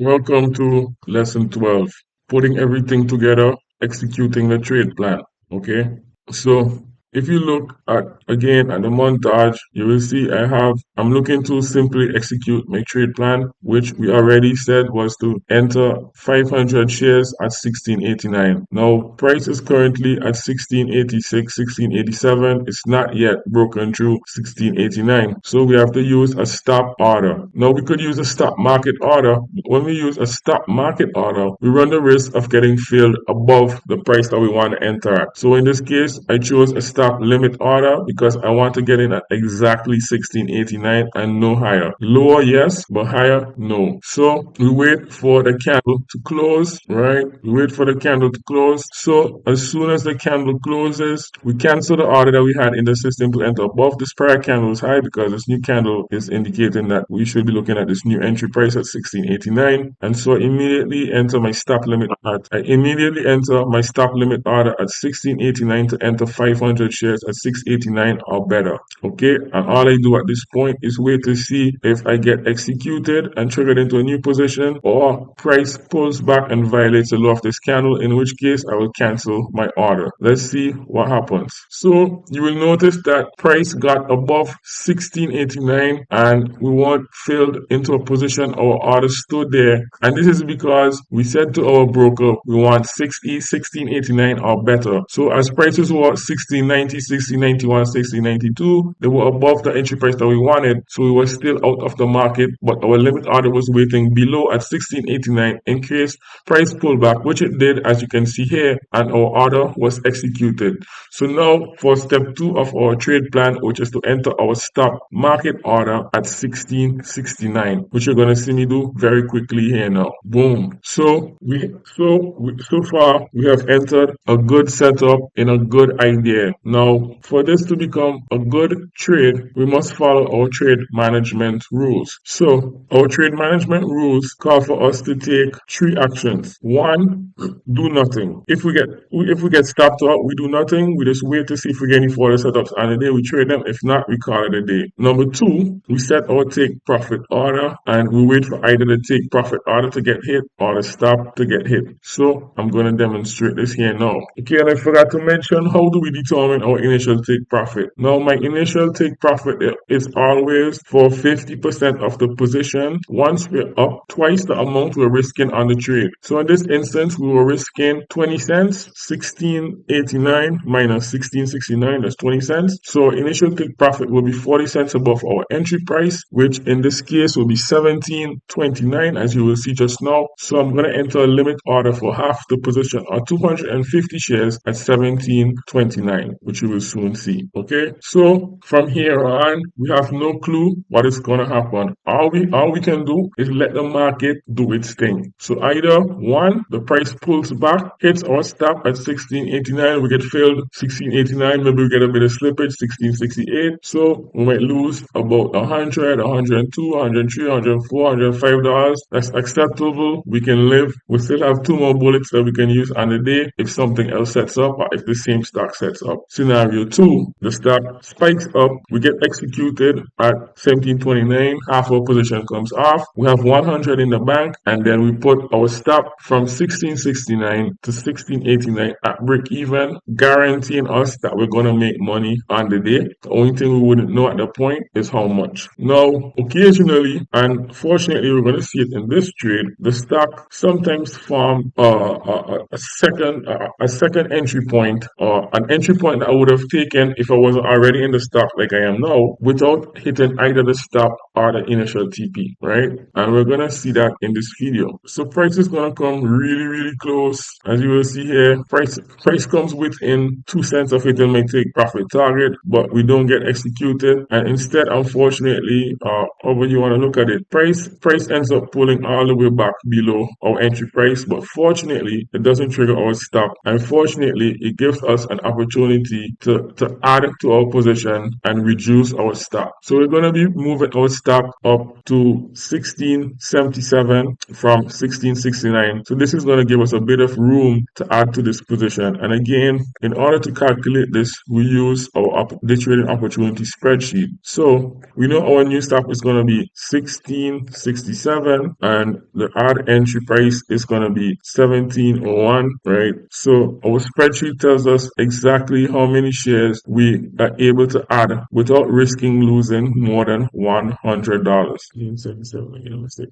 Welcome to lesson 12, putting everything together, executing the trade plan. Okay, so if you look at again at the montage, you will see I'm looking to simply execute my trade plan, which we already said was to enter 500 shares at 16.89. Now price is currently at 16.86, 16.87. It's not yet broken through 16.89, so we have to use a stop order. Now we could use a stop market order, but when we use a stop market order, we run the risk of getting filled above the price that we want to enter at. So in this case, I chose a stop limit order because I want to get in at exactly 16.89 and no higher. Lower, yes, but higher, no. So we wait for the candle to close, right? We wait for the candle to close. So as soon as the candle closes, we cancel the order that we had in the system to enter above this prior candle's high because this new candle is indicating that we should be looking at this new entry price at 16.89. And so immediately enter my stop limit at I immediately enter my stop limit order at 16.89 to enter 500 shares at 6.89 or better. Okay, and all I do at this point is wait to see if I get executed and triggered into a new position or price pulls back and violates the low of this candle, in which case I will cancel my order. Let's see what happens. So you will notice that price got above 16.89 and we weren't filled into a position. Our order stood there, and this is because we said to our broker we want 16.89 or better. So as prices were 16.90, 16.91, 16.92, they were above the entry price that we wanted, so we were still out of the market, but our limit order was waiting below at 16.89 in case price pullback, which it did, as you can see here, and our order was executed. So now for step 2 of our trade plan, which is to enter our stop market order at 16.69, which you're going to see me do very quickly here now. Boom. So far we have entered a good setup in a good idea. Now for this to become a good trade, we must follow our trade management rules. So our trade management rules call for us to take 3 actions. 1, do nothing. If we get stopped out, we do nothing. We just wait to see if we get any further setups on the day. We trade them. If not, we call it a day. Number 2, we set our take profit order and we wait for either the take profit order to get hit or the stop to get hit. So I'm going to demonstrate this here now. Okay, and I forgot to mention, how do we determine our initial take profit? Now my initial take profit is always for 50% of the position once we're up twice the amount we're risking on the trade. So in this instance, we were risking 20 cents, 16.89 minus 16.69, that's 20 cents. So initial take profit will be 40 cents above our entry price, which in this case will be 17.29, as you will see just now. So I'm going to enter a limit order for half the position, or 250 shares at 17.29, which you will soon see. Okay, so from here on, we have no clue what is going to happen. All we can do is let the market do its thing. So either 1, the price pulls back, hits our stop at 16.89, we get filled 16.89, maybe we get a bit of slippage 16.68. So we might lose about 100, 102, 103, 104, 105 dollars. That's acceptable. We can live. We still have 2 more bullets that we can use on the day if something else sets up or if the same stock sets up. Scenario 2, the stock spikes up, we get executed at 17.29, half our position comes off, we have 100 in the bank, and then we put our stop from 16.69 to 16.89 at break even, guaranteeing us that we're going to make money on the day. The only thing we wouldn't know at the point is how much. Now, occasionally, and fortunately we're going to see it in this trade, the stock sometimes form a second entry point, or an entry point that I would have taken if I wasn't already in the stock like I am now, without hitting either the stop or the initial TP, right? And we're gonna see that in this video. So price is gonna come really close. As you will see here, price comes within 2 cents of hitting my take profit target, but we don't get executed. And instead, unfortunately, however you want to look at it, price ends up pulling all the way back below our entry price, but fortunately it doesn't trigger our stop, and fortunately it gives us an opportunity opportunity to add to our position and reduce our stop. So we're going to be moving our stop up to 1677 from 1669. So this is going to give us a bit of room to add to this position. And again, in order to calculate this, we use our day trading opportunity spreadsheet. So we know our new stop is going to be 1667 and the add entry price is going to be 1701, right? So our spreadsheet tells us exactly how many shares we are able to add without risking losing more than $100.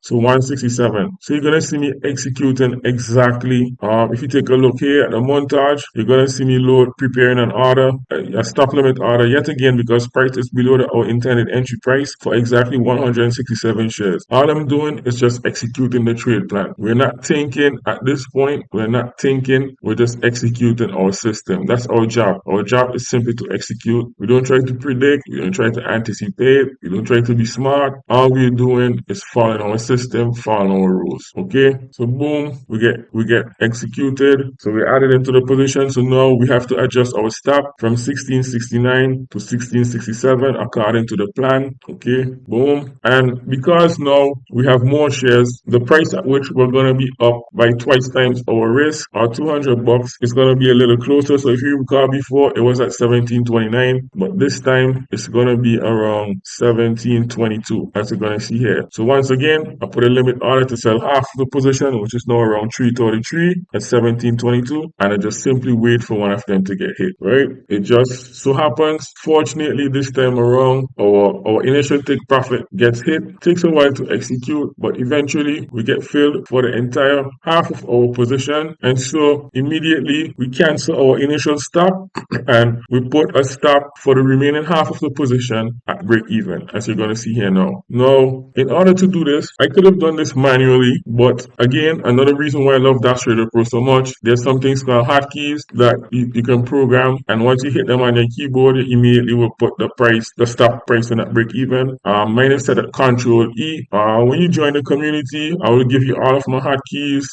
So 167. So you're gonna see me executing exactly. If you take a look here at the montage, you're gonna see me preparing an order, a stop limit order yet again because price is below our intended entry price for exactly 167 shares. All I'm doing is just executing the trade plan. We're not thinking at this point. We're not thinking. We're just executing our system. That's our job. Our job is simply to execute. We don't try to predict. We don't try to anticipate. We don't try to be smart. All we're doing is following our system, following our rules. Okay. So boom, we get executed. So we added into the position. So now we have to adjust our stop from 1669 to 1667 according to the plan. Okay. Boom. And because now we have more shares, the price at which we're going to be up by twice times our risk, our $200 is going to be a little closer. So if you recall before, it was at 1729, but this time it's going to be around 1722, as you're going to see here. So once again, I put a limit order to sell half the position, which is now around 333 at 1722, and I just simply wait for one of them to get hit, right? It just so happens, fortunately, this time around, our initial take profit gets hit. Takes a while to execute, but eventually we get filled for the entire half of our position, and so immediately we cancel our initial stop and we put a stop for the remaining half of the position at break even, as you're going to see here now. Now, in order to do this, I could have done this manually, but again, another reason why I love Dash Trader Pro so much, there's some things called hotkeys that you can program, and once you hit them on your keyboard, you immediately will put the stop price in at break even. Mine is set at Control E. When you join the community, I will give you all of my hotkeys,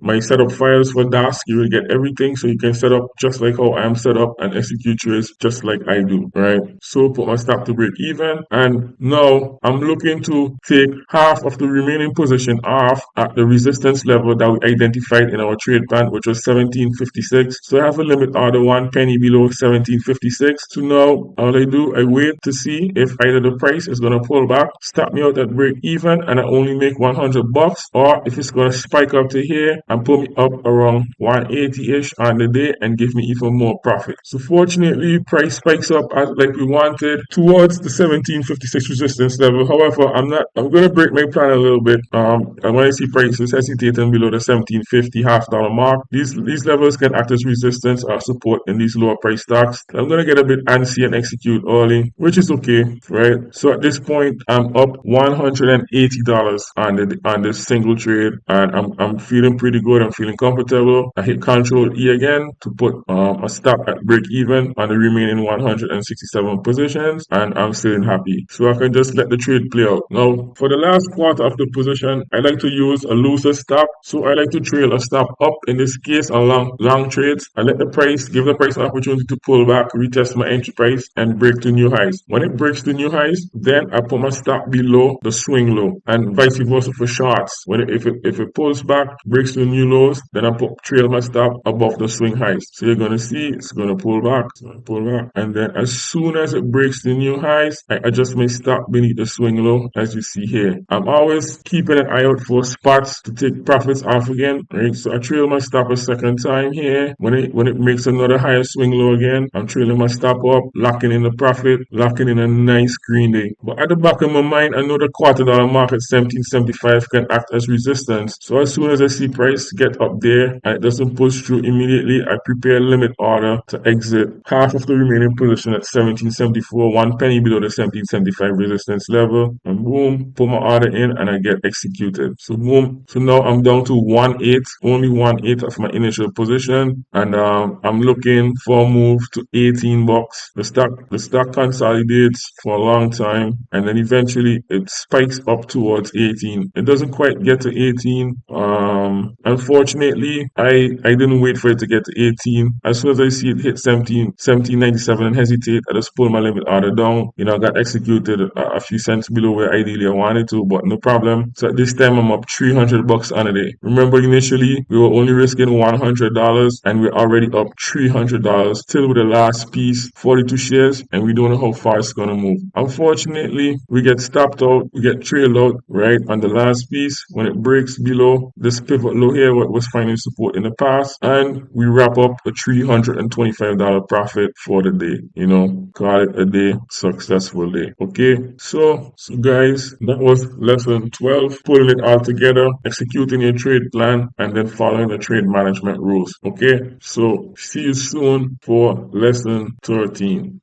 my setup files for Dask. You will get everything, so you can set up just like how I am set up and execute trades just like I do, right? So put my stop to break even, and now I'm looking to take half of the remaining position off at the resistance level that we identified in our trade plan, which was 1756. So I have a limit order 1 penny below 1756. So now all I do, I wait to see if either the price is going to pull back, stop me out at break even, and I only make $100, or if it's going to spike up to here and pull me up around 180-ish on the day and give me even more profit. So fortunately, price spikes up like we wanted towards the 1756 resistance level. However, I'm going to break my plan a little bit. And when I see prices hesitating below the 1750 half-dollar mark, these levels can act as resistance or support in these lower price stocks. I'm going to get a bit antsy and execute early, which is okay, right? So at this point, I'm up $180 on this single trade, and I'm feeling pretty good. I'm feeling comfortable. I hit Control E again to put a stop at break even on the remaining 167 positions, and I'm still happy. So I can just let the trade play out. Now, for the last quarter of the position, I like to use a looser stop. So I like to trail a stop up, in this case on long trades. I let the price, give the price an opportunity to pull back, retest my entry price, and break to new highs. When it breaks to new highs, then I put my stop below the swing low, and vice versa for shorts. If it pulls back, breaks to new lows, then I trail my stop above the swing highs. So you're gonna see it's gonna pull back, and then as soon as it breaks the new highs, I adjust my stop beneath the swing low, as you see here. I'm always keeping an eye out for spots to take profits off again, right? So I trail my stop a second time here. When it makes another higher swing low again, I'm trailing my stop up, locking in the profit, locking in a nice green day. But at the back of my mind, I know the $quarter mark at 1775 can act as resistance. So as soon as I see price get up there and it doesn't push through immediately, I prepare a limit order to exit half of the remaining position at 1774, 1 penny below the 1775 resistance level, and boom, put my order in and I get executed. So boom, so now I'm down to 1/8, only 1/8 of my initial position, and I'm looking for a move to $18. The stock consolidates for a long time, and then eventually it spikes up towards 18. It doesn't quite get to 18. Unfortunately, I didn't wait for it to get to 18. As soon as I see it hit 17.97 and hesitate, I just pull my limit order down. I got executed a few cents below where ideally I wanted to, but no problem. So at this time I'm up $300 on a day. Remember, initially we were only risking $100 and we're already up $300 till with the last piece, 42 shares, and we don't know how far it's gonna move. Unfortunately, we get stopped out, we get trailed out right on the last piece when it breaks below this pivot low here, what was finding support in the past, and we wrap up a $325 profit for the day. Call it a day, successful day. Okay, so guys, that was lesson 12, pulling it all together, executing your trade plan, and then following the trade management rules. Okay, so see you soon for lesson 13.